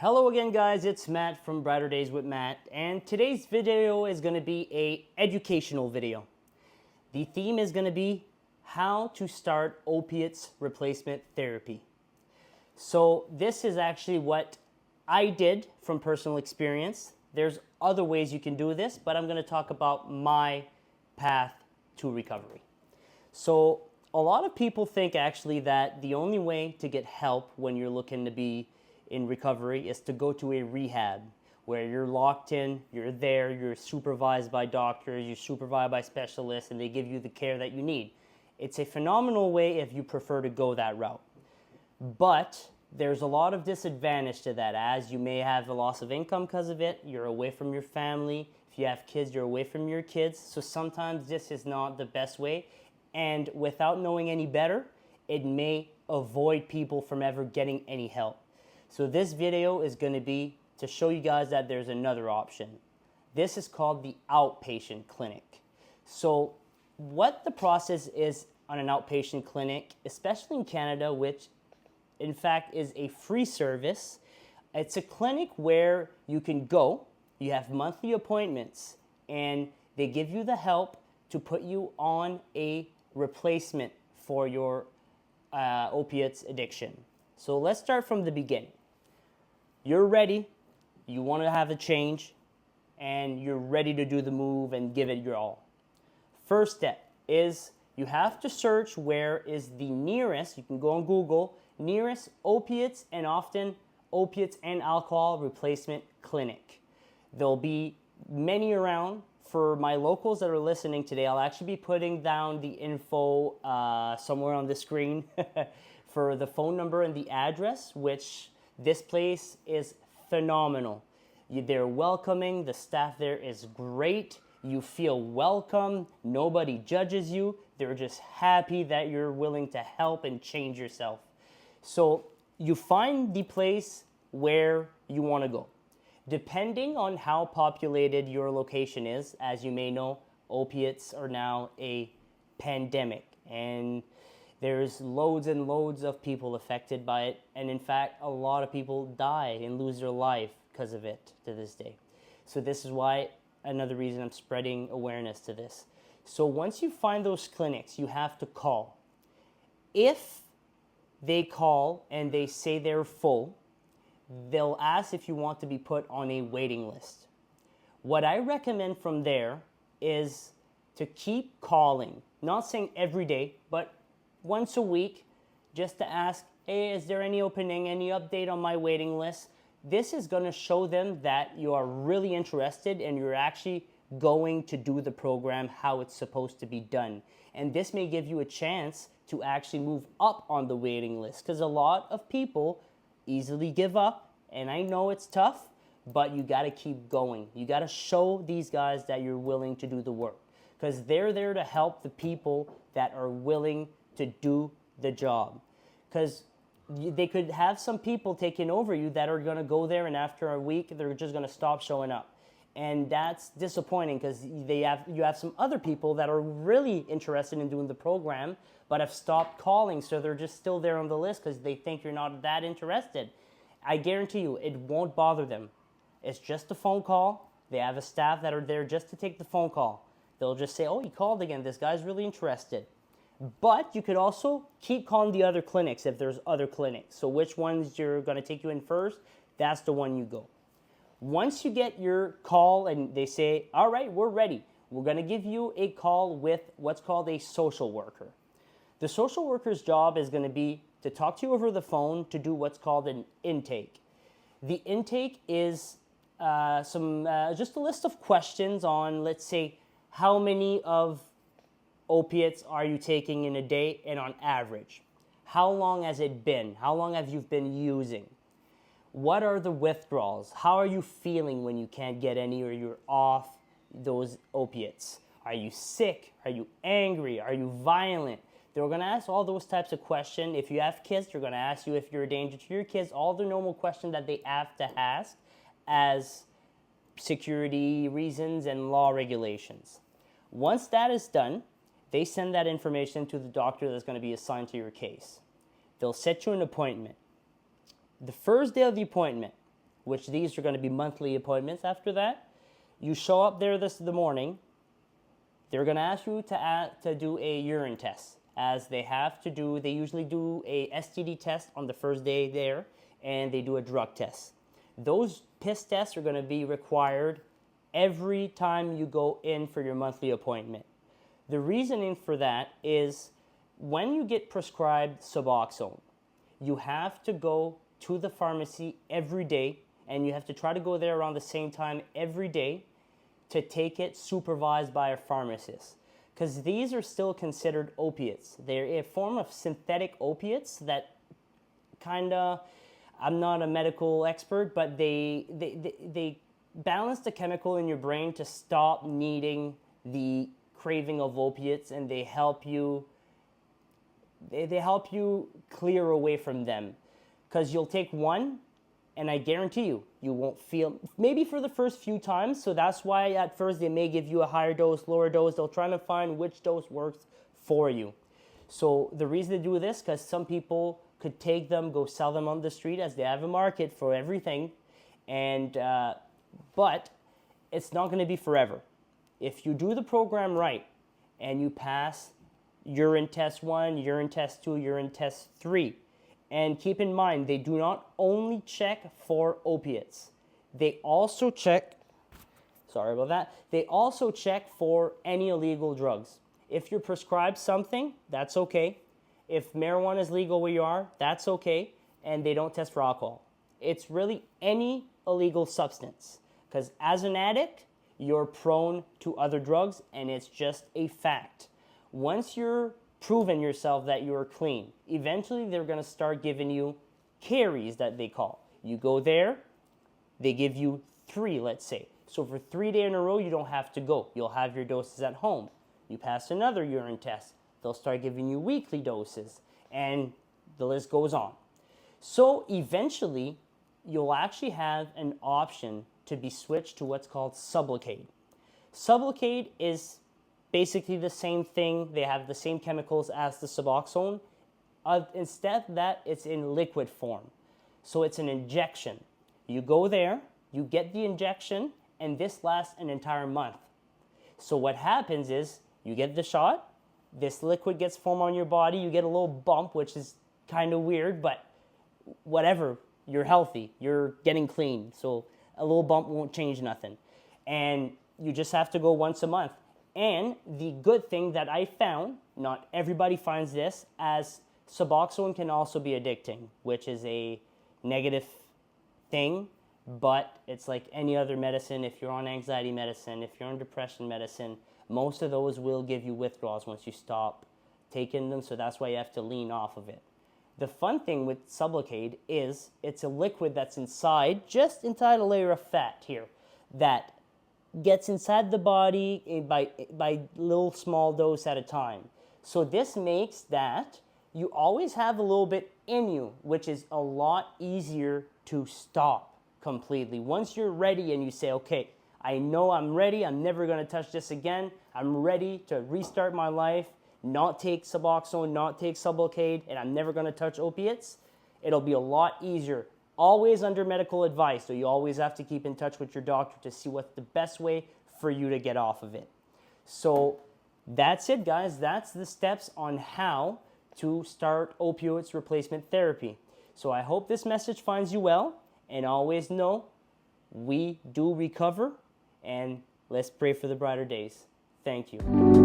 Hello again guys, it's Matt from Brighter Days with Matt, and today's video is going to be a educational video. The theme is going to be how to start opiates replacement therapy. So this is actually what I did from personal experience. There's other ways you can do this, but I'm going to talk about my path to recovery. So a lot of people think actually that the only way to get help when you're looking to be in recovery is to go to a rehab where you're locked in, you're there, you're supervised by doctors, you're supervised by specialists, and they give you the care that you need. It's a phenomenal way if you prefer to go that route. But there's a lot of disadvantage to that, as you may have a loss of income because of it, you're away from your family. If you have kids, you're away from your kids. So sometimes this is not the best way. And without knowing any better, it may avoid people from ever getting any help. So this video is going to be to show you guys that there's another option. This is called the Outpatient Clinic. So what the process is on an outpatient clinic, especially in Canada, which in fact is a free service, it's a clinic where you can go, you have monthly appointments, and they give you the help to put you on a replacement for your opiates addiction. So let's start from the beginning. You're ready, you want to have a change, and you're ready to do the move and give it your all. First step is you have to search where is the nearest, you can go on Google, nearest opiates and often opiates and alcohol replacement clinic. There'll be many around. For my locals that are listening today, I'll actually be putting down the info somewhere on the screen for the phone number and the address, which this place is phenomenal. They're welcoming, the staff there is great, you feel welcome, nobody judges you, they're just happy that you're willing to help and change yourself. So you find the place where you want to go. Depending on how populated your location is, as you may know, opiates are now a pandemic, and there's loads and loads of people affected by it, and in fact, a lot of people die and lose their life because of it to this day. So this is why, another reason I'm spreading awareness to this. So once you find those clinics, you have to call. If they call and they say they're full, they'll ask if you want to be put on a waiting list. What I recommend from there is to keep calling, not saying every day, but once a week, just to ask, hey, is there any opening, any update on my waiting list? This is going to show them that you are really interested and you're actually going to do the program how it's supposed to be done. And this may give you a chance to actually move up on the waiting list, because a lot of people easily give up, and I know it's tough, but you got to keep going. You got to show these guys that you're willing to do the work, because they're there to help the people that are willing to do the job. Because they could have some people taking over you that are going to go there, and after a week they're just going to stop showing up, and that's disappointing, because you have some other people that are really interested in doing the program but have stopped calling, so they're just still there on the list because they think you're not that interested. I guarantee you it won't bother them. It's just a phone call. They have a staff that are there just to take the phone call. They'll just say, oh, he called again, this guy's really interested. But you could also keep calling the other clinics if there's other clinics. So which ones you're going to take you in first, that's the one you go. Once you get your call and they say, all right, we're ready, we're going to give you a call with what's called a social worker. The social worker's job is going to be to talk to you over the phone to do what's called an intake. The intake is just a list of questions on, let's say, how many of opiates are you taking in a day and on average? How long has it been? How long have you been using? What are the withdrawals? How are you feeling when you can't get any or you're off those opiates? Are you sick? Are you angry? Are you violent? They're going to ask all those types of questions. If you have kids, they're going to ask you if you're a danger to your kids, all the normal questions that they have to ask as security reasons and law regulations. Once that is done, they send that information to the doctor that's going to be assigned to your case. They'll set you an appointment. The first day of the appointment, which these are going to be monthly appointments after that. You show up there the morning. They're going to ask you to do a urine test, as they usually do a STD test on the first day there, and they do a drug test. Those piss tests are going to be required every time you go in for your monthly appointment. The reasoning for that is when you get prescribed Suboxone, you have to go to the pharmacy every day, and you have to try to go there around the same time every day to take it supervised by a pharmacist. Because these are still considered opiates. They're a form of synthetic opiates that I'm not a medical expert, but they balance the chemical in your brain to stop needing the craving of opiates, and they help you clear away from them. Because you'll take one, and I guarantee you won't feel, maybe for the first few times, so that's why at first they may give you a higher dose, lower dose. They'll try to find which dose works for you. So the reason to do this, because some people could take them, go sell them on the street, as they have a market for everything, and but it's not going to be forever. If you do the program right and you pass urine test 1, urine test 2, urine test 3, and keep in mind, they do not only check for opiates. They also check, they also check for any illegal drugs. If you're prescribed something, that's okay. If marijuana is legal where you are, that's okay. And they don't test for alcohol. It's really any illegal substance. Because as an addict, you're prone to other drugs, and it's just a fact. Once you're proven yourself that you're clean, eventually they're going to start giving you carries that they call. You go there, they give you 3, let's say. So for 3 days in a row, you don't have to go. You'll have your doses at home. You pass another urine test, they'll start giving you weekly doses, and the list goes on. So eventually, you'll actually have an option to be switched to what's called Sublocade. Sublocade is basically the same thing. They have the same chemicals as the Suboxone. Instead of that, it's in liquid form. So it's an injection. You go there, you get the injection, and this lasts an entire month. So what happens is, you get the shot, this liquid gets formed on your body, you get a little bump, which is kind of weird, but whatever, you're healthy, you're getting clean, so a little bump won't change nothing. And you just have to go once a month. And the good thing that I found, not everybody finds this, as Suboxone can also be addicting, which is a negative thing, but it's like any other medicine. If you're on anxiety medicine, if you're on depression medicine, most of those will give you withdrawals once you stop taking them, so that's why you have to lean off of it. The fun thing with Sublocade is it's a liquid that's inside, just inside a layer of fat here, that gets inside the body by little small dose at a time. So this makes that you always have a little bit in you, which is a lot easier to stop completely. Once you're ready and you say, okay, I know I'm ready, I'm never going to touch this again, I'm ready to restart my life, not take Suboxone, not take Sublocade, and I'm never going to touch opiates, it'll be a lot easier. Always under medical advice, so you always have to keep in touch with your doctor to see what's the best way for you to get off of it. So that's it, guys. That's the steps on how to start opioids replacement therapy. So I hope this message finds you well, and always know we do recover, and let's pray for the brighter days. Thank you.